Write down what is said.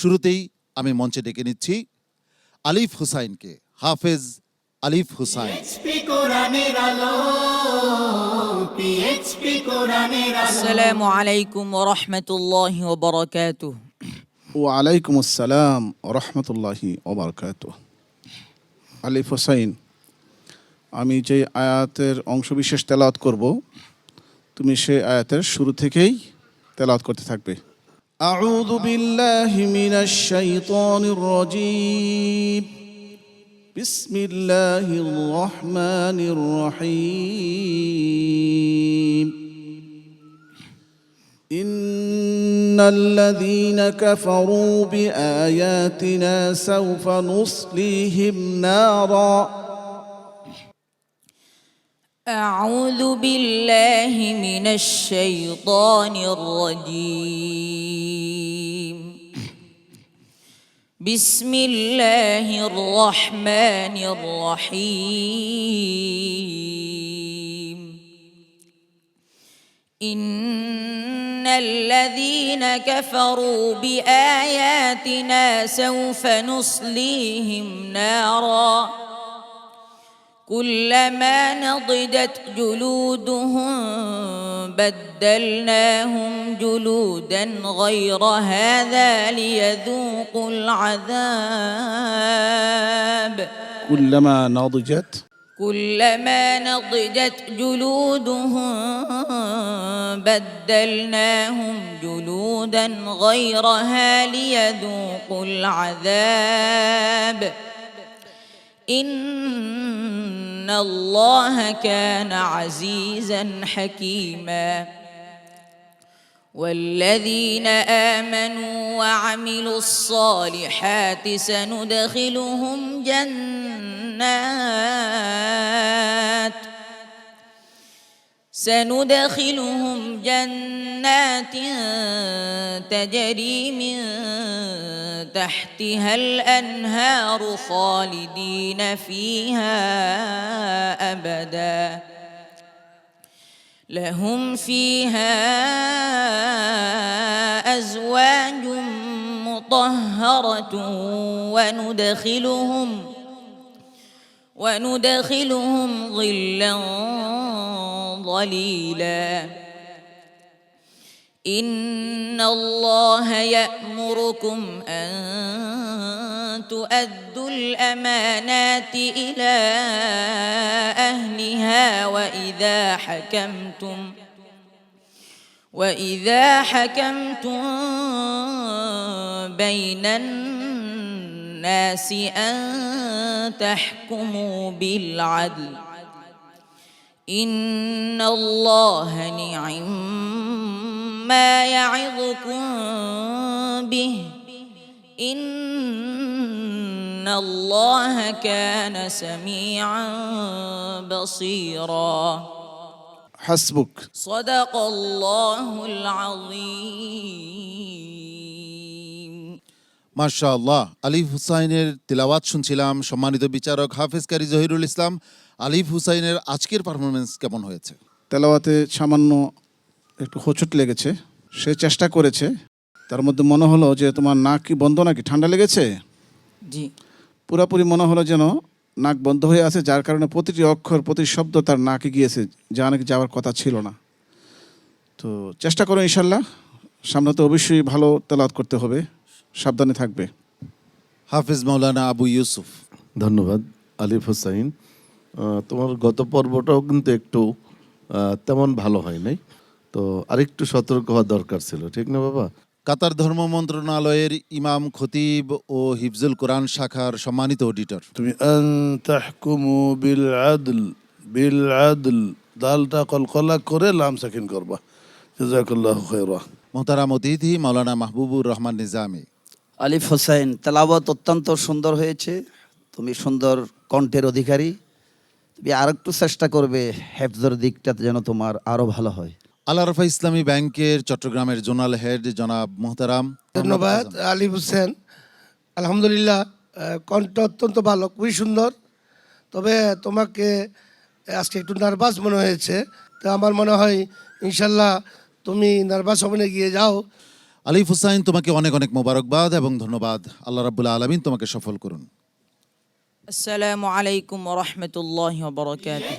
শুরুতেই আমি মঞ্চে ডেকে নিচ্ছি আলিফ হুসাইনকে। হাফেজ আলিফ হুসাইন। আসসালামু আলাইকুম ওয়া রাহমাতুল্লাহি ওয়া বারাকাতুহু। ওয়ালাইকুম আসসালাম রহমতুল্লাহি ওবরকাতুহ। আলিফ হুসাইন, আমি যে আয়াতের অংশবিশেষ তেলাওয়াত করব, তুমি সেই আয়াতের শুরু থেকেই তেলাওয়াত করতে থাকবে। আউযু বিল্লাহি মিনাশ শাইতানির রাজীম। বিসমিল্লাহির রহমানির রহিম। إن الذين كفروا بآياتنا سوف نصليهم نارا. أعوذ بالله من الشيطان الرجيم. بسم الله الرحمن الرحيم. إن الذين كفروا بآياتنا سوف نصليهم نارا كلما نضجت جلودهم بدلناهم جلودا غير هذا ليذوقوا العذاب. كلما نضجت جلودهم بدلناهم جلودا غيرها ليذوقوا العذاب. إن الله كان عزيزا حكيما. والذين آمنوا وعملوا الصالحات سندخلهم جنات تجري من تحتها الأنهار خالدين فيها أبدا لهم فيها أزواج مطهرة وندخلهم ظلا ظليلا. إن الله يأمركم أن تؤدوا الأمانات إلى أهلها وإذا حكمتم بين الناس أن تحكموا بالعدل. إن الله نعم ما يعظكم به. إن الله كان سميعا بصيرا. حسبك. صدق الله العظيم. মাশাআল্লাহ, আলিফ হুসাইনের তিলাওয়াত শুনছিলাম। সম্মানিত বিচারক হাফেজ কারি জহিরুল ইসলাম, আলিফ হুসাইনের আজকের পারফরমেন্স কেমন হয়েছে? তেলাওয়াতে সামান্য একটু হোঁচট লেগেছে, সে চেষ্টা করেছে। তার মধ্যে মনে হলো যে তোমার নাক কি বন্ধ, নাকি ঠান্ডা লেগেছে? জি, পুরাপুরি মনে হলো যেন নাক বন্ধ হয়ে আছে, যার কারণে প্রতিটি অক্ষর প্রতি শব্দ তার নাকে গিয়েছে, যা নাকি যাওয়ার কথা ছিল না। তো চেষ্টা করো ইনশাল্লাহ, সামনে তো অবশ্যই ভালো তেলাওয়াত করতে হবে, সাবধানে থাকবে। হাফেজ মাওলানা আবু ইউসুফ। ধন্যবাদ আলিফ হুসাইন। তোমার গত পর্বটাও কিন্তু একটু তেমন ভালো হয় নাই, তো আরেকটু সতর্ক হওয়া দরকার ছিল, ঠিক না বাবা? কাতার ধর্ম মন্ত্রণালয়ের ইমাম, খতিব ও হিফজুল কোরআন শাখার সম্মানিত অডিটর। তুমি তাহকুমু বিল আদল দালটা কলকলা করে লাম সাকিন করবা। জাযাকাল্লাহু খায়রা। মোহতারাম অতিথি মাওলানা মাহবুবুর রহমান নিজামী। আলিফ হুসাইন, তেলাওয়াত অত্যন্ত সুন্দর হয়েছে। তুমি সুন্দর কণ্ঠের অধিকারী। তুমি আরেকটু চেষ্টা করবে হেফজের দিকটাতে যেন তোমার আরো ভালো হয়। আল আরাফা ইসলামী ব্যাংকের চট্টগ্রামের জোনাল হেড জনাব মোহতারাম। ধন্যবাদ আলিফ হুসেন। আলহামদুলিল্লাহ, কণ্ঠ অত্যন্ত ভালো, খুবই সুন্দর। তবে তোমাকে আজকে একটু নার্ভাস মনে হয়েছে, তো আমার মনে হয় ইনশাল্লাহ তুমি নার্ভাস হবে না, গিয়ে যাও। আলিফ হুসাইন, তোমাকে অনেক অনেক মোবারকবাদ এবং ধন্যবাদ। আল্লাহ রাব্বুল আলামিন তোমাকে সফল করুন। আসসালামু আলাইকুম ওয়া রাহমাতুল্লাহি ওয়া বারাকাতুহু।